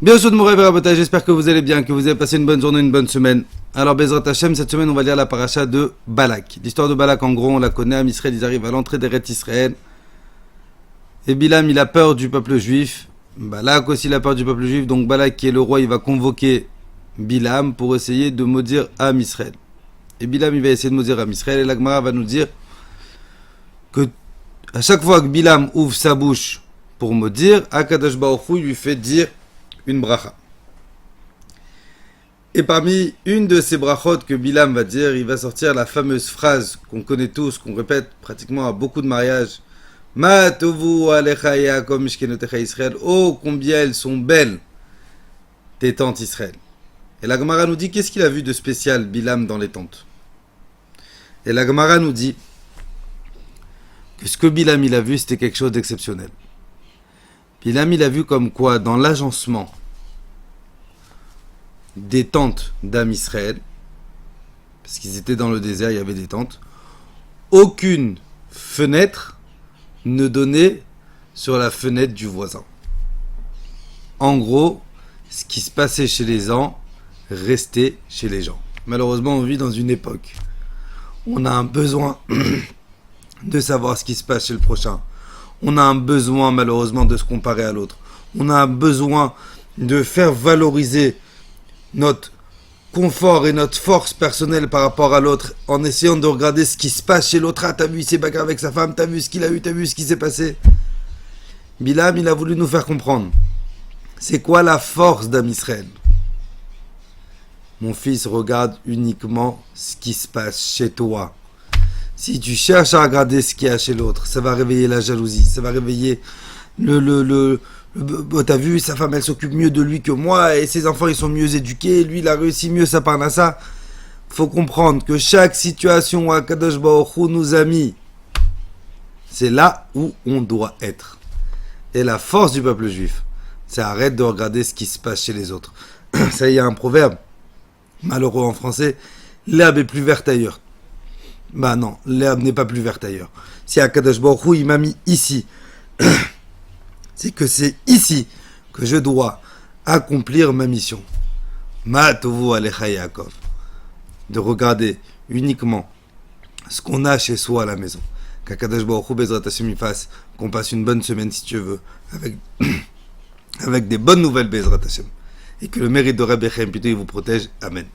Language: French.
Bien sûr de mon rêve Rabotai, j'espère que vous allez bien, que vous avez passé une bonne journée, une bonne semaine. Alors Bezrat Hashem, cette semaine on va lire la paracha de Balak. L'histoire de Balak en gros on la connaît, Am Israël ils arrivent à l'entrée d'Eretz Israël. Et Bilam il a peur du peuple juif, Balak aussi il a peur du peuple juif, donc Balak qui est le roi il va convoquer Bilam pour essayer de maudire Am Israël. Et Bilam il va essayer de maudire Am Israël et la Gemara va nous dire que à chaque fois que Bilam ouvre sa bouche pour maudire, Akadosh Baruch Hu lui fait dire une bracha. Et parmi une de ces brachot que Bilam va dire, il va sortir la fameuse phrase qu'on connaît tous, qu'on répète pratiquement à beaucoup de mariages. Ma tovu alecha Yaakov mishkenotecha Israël. Oh, combien elles sont belles, tes tentes Israël. Et la Gemara nous dit, qu'est-ce qu'il a vu de spécial, Bilam, dans les tentes? Et la Gemara nous dit que ce que Bilam il a vu, c'était quelque chose d'exceptionnel. Bilam il a vu comme quoi, dans l'agencement des tentes d'Am Israël, parce qu'ils étaient dans le désert, il y avait des tentes, aucune fenêtre ne donnait sur la fenêtre du voisin. En gros, ce qui se passait chez les gens restait chez les gens. Malheureusement, on vit dans une époque où on a un besoin de savoir ce qui se passe chez le prochain. On a un besoin, malheureusement, de se comparer à l'autre. On a un besoin de faire valoriser notre confort et notre force personnelle par rapport à l'autre en essayant de regarder ce qui se passe chez l'autre. Ah, t'as vu, il s'est bagarré avec sa femme, t'as vu ce qu'il a eu, t'as vu ce qui s'est passé. Bilam, il a voulu nous faire comprendre. C'est quoi la force d'Am Israël? Mon fils, regarde uniquement ce qui se passe chez toi. Si tu cherches à regarder ce qu'il y a chez l'autre, ça va réveiller la jalousie, ça va réveiller t'as vu, sa femme elle s'occupe mieux de lui que moi et ses enfants ils sont mieux éduqués, lui il a réussi mieux sa parnassa. Faut comprendre que chaque situation où Akadosh Baruch Hu nous a mis, c'est là où on doit être. Et la force du peuple juif, c'est arrête de regarder ce qui se passe chez les autres. Ça, il y a un proverbe malheureux en français, l'herbe est plus verte ailleurs. Bah non, l'herbe n'est pas plus verte ailleurs. Si Akadosh Baruch Hu il m'a mis ici, c'est que c'est ici que je dois accomplir ma mission. Ma tovu alecha Yaakov. De regarder uniquement ce qu'on a chez soi à la maison. Qu'Akadosh Baruch Hu Bezrat Hashem fasse qu'on passe une bonne semaine si tu veux, avec des bonnes nouvelles Bezrat Hashem. Et que le mérite de Rabbi Chaim plutôt il vous protège. Amen.